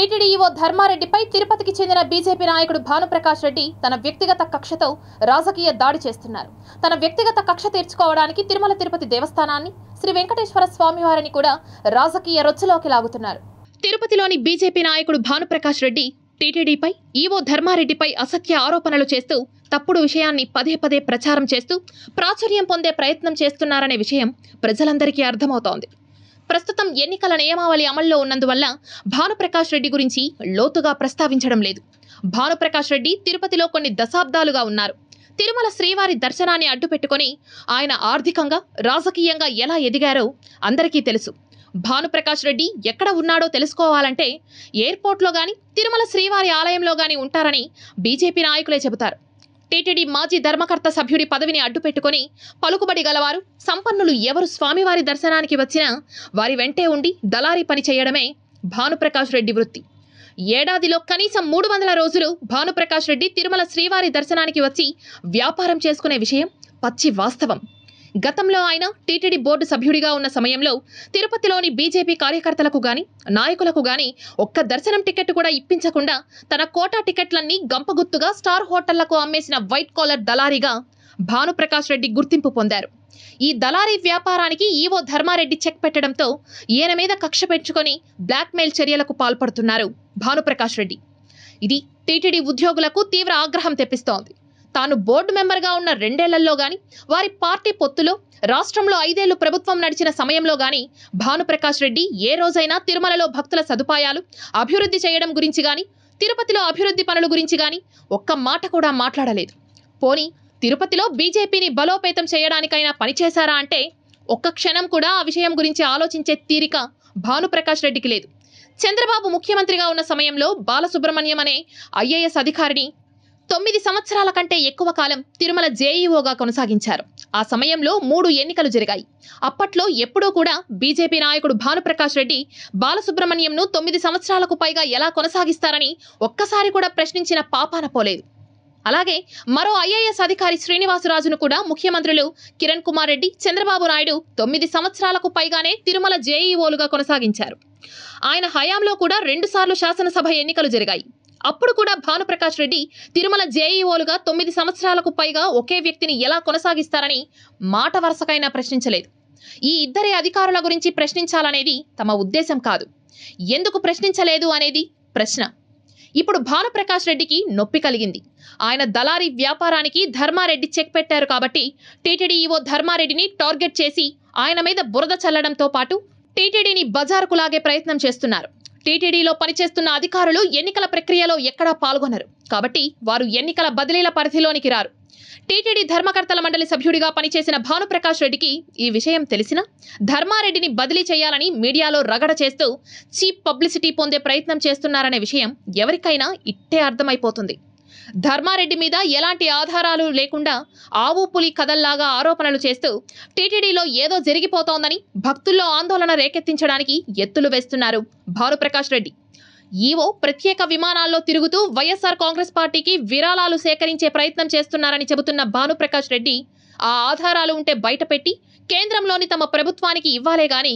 TTD EO ధర్మారెడ్డిపై తిరుపతికి చెందిన BJP నాయకుడు భానుప్రకాష్ రెడ్డి తన వ్యక్తిగత కక్షతో రాజకీయ దాడి చేస్తున్నారు. తన వ్యక్తిగత కక్ష తీర్చుకోవడానికి తిరుమల తిరుపతి దేవస్థానాన్ని, శ్రీ వెంకటేశ్వర స్వామివారిని కూడా రాజకీయ రొచ్చులోకి లాగుతున్నారు. తిరుపతిలోని బీజేపీ నాయకుడు భానుప్రకాష్ రెడ్డి టీటీడీపై ఈవో ధర్మారెడ్డిపై అసత్య ఆరోపణలు చేస్తూ తప్పుడు విషయాన్ని పదే పదే ప్రచారం చేస్తూ ప్రాచుర్యం పొందే ప్రయత్నం చేస్తున్నారనే విషయం ప్రజలందరికీ అర్థమవుతోంది. ప్రస్తుతం ఎన్నికల నియమావళి అమల్లో ఉన్నందువల్ల భానుప్రకాష్ రెడ్డి గురించి లోతుగా ప్రస్తావించడం లేదు. భానుప్రకాష్ రెడ్డి తిరుపతిలో కొన్ని దశాబ్దాలుగా ఉన్నారు. తిరుమల శ్రీవారి దర్శనాన్ని అడ్డుపెట్టుకుని ఆయన ఆర్థికంగా, రాజకీయంగా ఎలా ఎదిగారో అందరికీ తెలుసు. భానుప్రకాష్ రెడ్డి ఎక్కడ ఉన్నాడో తెలుసుకోవాలంటే ఎయిర్పోర్ట్లో గాని, తిరుమల శ్రీవారి ఆలయంలో గాని ఉంటారని బీజేపీ నాయకులే చెబుతారు. టీటీడీ మాజీ ధర్మకర్త సభ్యుడి పదవిని అడ్డుపెట్టుకుని పలుకుబడి గలవారు, సంపన్నులు ఎవరు స్వామివారి దర్శనానికి వచ్చినా వారి వెంటే ఉండి దళారీ పని చేయడమే భానుప్రకాష్ రెడ్డి వృత్తి. ఏడాదిలో కనీసం 300 రోజులు భానుప్రకాష్ రెడ్డి తిరుమల శ్రీవారి దర్శనానికి వచ్చి వ్యాపారం చేసుకునే విషయం పచ్చి వాస్తవం. గతంలో ఆయన టీటీడీ బోర్డు సభ్యుడిగా ఉన్న సమయంలో తిరుపతిలోని బీజేపీ కార్యకర్తలకు గాని, నాయకులకు గాని ఒక్క దర్శనం టికెట్ కూడా ఇప్పించకుండా తన కోటా టికెట్లన్నీ గంపగుత్తుగా స్టార్ హోటళ్లకు అమ్మేసిన వైట్ కాలర్ దళారీగా భానుప్రకాష్ రెడ్డి గుర్తింపు పొందారు. ఈ దళారీ వ్యాపారానికి ఈవో ధర్మారెడ్డి చెక్ పెట్టడంతో ఈయన మీద కక్ష పెంచుకొని బ్లాక్మెయిల్ చర్యలకు పాల్పడుతున్నారు భానుప్రకాష్ రెడ్డి. ఇది టీటీడీ ఉద్యోగులకు తీవ్ర ఆగ్రహం తెప్పిస్తోంది. తాను బోర్డు మెంబర్గా ఉన్న 2 ఏళ్లలో గాని, వారి పార్టీ పొత్తులో రాష్ట్రంలో 5 ఏళ్లు ప్రభుత్వం నడిచిన సమయంలో గాని భానుప్రకాష్ రెడ్డి ఏ రోజైనా తిరుమలలో భక్తుల సదుపాయాలు, అభివృద్ధి చేయడం గురించి గాని, తిరుపతిలో అభివృద్ధి పనుల గురించి గాని ఒక్క మాట కూడా మాట్లాడలేదు. పోనీ తిరుపతిలో బీజేపీని బలోపేతం చేయడానికైనా పనిచేశారా అంటే ఒక్క క్షణం కూడా ఆ విషయం గురించి ఆలోచించే తీరిక భానుప్రకాష్ రెడ్డికి లేదు. చంద్రబాబు ముఖ్యమంత్రిగా ఉన్న సమయంలో బాలసుబ్రహ్మణ్యం అనే ఐఏఎస్ అధికారిని 9 సంవత్సరాల కంటే ఎక్కువ కాలం తిరుమల జేఈఓగా కొనసాగించారు. ఆ సమయంలో 3 ఎన్నికలు జరిగాయి. అప్పట్లో ఎప్పుడూ కూడా బీజేపీ నాయకుడు భానుప్రకాష్ రెడ్డి బాలసుబ్రహ్మణ్యంను 9 సంవత్సరాలకు పైగా ఎలా కొనసాగిస్తారని ఒక్కసారి కూడా ప్రశ్నించిన పాపాన పోలేదు. అలాగే మరో ఐఏఎస్ అధికారి శ్రీనివాసరాజును కూడా ముఖ్యమంత్రులు కిరణ్ కుమార్ రెడ్డి, చంద్రబాబు నాయుడు 9 సంవత్సరాలకు పైగానే తిరుమల జేఈఓలుగా కొనసాగించారు. ఆయన హయాంలో కూడా 2 సార్లు శాసనసభ ఎన్నికలు జరిగాయి. అప్పుడు కూడా భానుప్రకాష్ రెడ్డి తిరుమల జేఈఓలుగా 9 సంవత్సరాలకు పైగా ఒకే వ్యక్తిని ఎలా కొనసాగిస్తారని మాట వరుసకైనా ప్రశ్నించలేదు. ఈ ఇద్దరి అధికారుల గురించి ప్రశ్నించాలనేది తమ ఉద్దేశం కాదు. ఎందుకు ప్రశ్నించలేదు అనేది ప్రశ్న. ఇప్పుడు భానుప్రకాష్ రెడ్డికి నొప్పి కలిగింది. ఆయన దళారీ వ్యాపారానికి ధర్మారెడ్డి చెక్ పెట్టారు కాబట్టి టీటీడీ ఈవో ధర్మారెడ్డిని టార్గెట్ చేసి ఆయన మీద బురద చల్లడంతో పాటు టీటీడీని బజారుకు లాగే ప్రయత్నం చేస్తున్నారు. టీటీడీలో పనిచేస్తున్న అధికారులు ఎన్నికల ప్రక్రియలో ఎక్కడా పాల్గొనరు కాబట్టి వారు ఎన్నికల బదిలీల పరిధిలోనికి రారు. టీటీడీ ధర్మకర్తల మండలి సభ్యుడిగా పనిచేసిన భానుప్రకాష్ రెడ్డికి ఈ విషయం తెలిసినా ధర్మారెడ్డిని బదిలీ చేయాలని మీడియాలో రగడ చేస్తూ చీప్ పబ్లిసిటీ పొందే ప్రయత్నం చేస్తున్నారనే విషయం ఎవరికైనా ఇట్టే అర్థమైపోతుంది. ధర్మారెడ్డి మీద ఎలాంటి ఆధారాలు లేకుండా ఆవు పులి కథల్లాగా ఆరోపణలు చేస్తూ టీటీడీలో ఏదో జరిగిపోతోందని భక్తుల్లో ఆందోళన రేకెత్తించడానికి ఎత్తులు వేస్తున్నారు భానుప్రకాష్ రెడ్డి. ఈవో ప్రత్యేక విమానాల్లో తిరుగుతూ వైఎస్ఆర్ కాంగ్రెస్ పార్టీకి విరాళాలు సేకరించే ప్రయత్నం చేస్తున్నారని చెబుతున్న భానుప్రకాష్ రెడ్డి ఆ ఆధారాలు ఉంటే బయటపెట్టి కేంద్రంలోని తమ ప్రభుత్వానికి ఇవ్వాలే గాని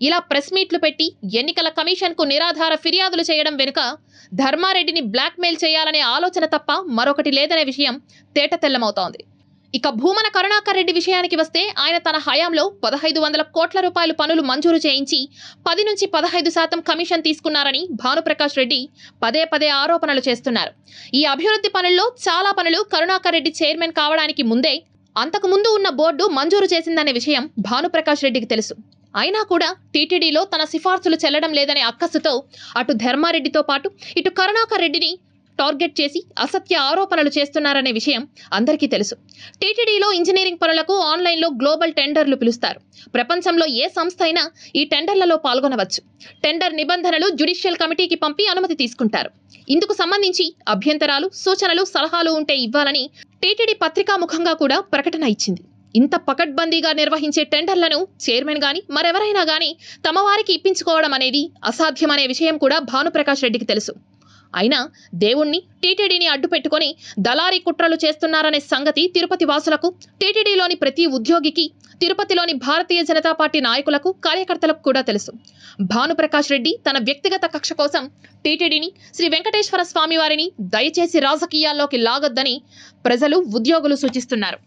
ఇలా ప్రెస్ మీట్లు పెట్టి ఎన్నికల కమిషన్కు నిరాధార ఫిర్యాదులు చేయడం వెనుక ధర్మారెడ్డిని బ్లాక్మెయిల్ చేయాలనే ఆలోచన తప్ప మరొకటి లేదనే విషయం తేటతెల్లమవుతోంది. ఇక భూమన కరుణాకర్ రెడ్డి విషయానికి వస్తే ఆయన తన హయాంలో 1500 కోట్ల రూపాయలు పనులు మంజూరు చేయించి 10 నుంచి 15% కమిషన్ తీసుకున్నారని భానుప్రకాష్ రెడ్డి పదే పదే ఆరోపణలు చేస్తున్నారు. ఈ అభివృద్ధి పనుల్లో చాలా పనులు కరుణాకర్ రెడ్డి చైర్మన్ కావడానికి ముందే అంతకుముందు ఉన్న బోర్డు మంజూరు చేసిందనే విషయం భానుప్రకాష్ రెడ్డికి తెలుసు. అయినా కూడా టీటీడీలో తన సిఫార్సులు చెల్లడం లేదనే అక్కసుతో అటు ధర్మారెడ్డితో పాటు ఇటు కరుణాకర్ రెడ్డిని టార్గెట్ చేసి అసత్య ఆరోపణలు చేస్తున్నారనే విషయం అందరికీ తెలుసు. టీటీడీలో ఇంజనీరింగ్ పనులకు ఆన్లైన్లో గ్లోబల్ టెండర్లు పిలుస్తారు. ప్రపంచంలో ఏ సంస్థ అయినా ఈ టెండర్లలో పాల్గొనవచ్చు. టెండర్ నిబంధనలు జ్యుడిషియల్ కమిటీకి పంపి అనుమతి తీసుకుంటారు. ఇందుకు సంబంధించి అభ్యంతరాలు, సూచనలు, సలహాలు ఉంటే ఇవ్వాలని టీటీడీ పత్రికాముఖంగా కూడా ప్రకటన ఇచ్చింది. ఇంత పకడ్బందీగా నిర్వహించే టెండర్లను చైర్మన్ గాని మరెవరైనా గాని తమ వారికి ఇప్పించుకోవడం అనేది అసాధ్యమనే విషయం కూడా భానుప్రకాష్ రెడ్డికి తెలుసు. అయినా దేవుణ్ణి టీటీడీని అడ్డు పెట్టుకొని దళారీ కుట్రలు చేస్తున్నారనే సంగతి తిరుపతి వాసులకు, టీటీడీలోని ప్రతి ఉద్యోగికి, తిరుపతిలోని భారతీయ జనతా పార్టీ నాయకులకు, కార్యకర్తలకు కూడా తెలుసు. భానుప్రకాష్ రెడ్డి తన వ్యక్తిగత కక్ష కోసం టీటీడీని, శ్రీ వెంకటేశ్వర స్వామి వారిని దయచేసి రాజకీయాల్లోకి లాగొద్దని ప్రజలు, ఉద్యోగులు సూచిస్తున్నారు.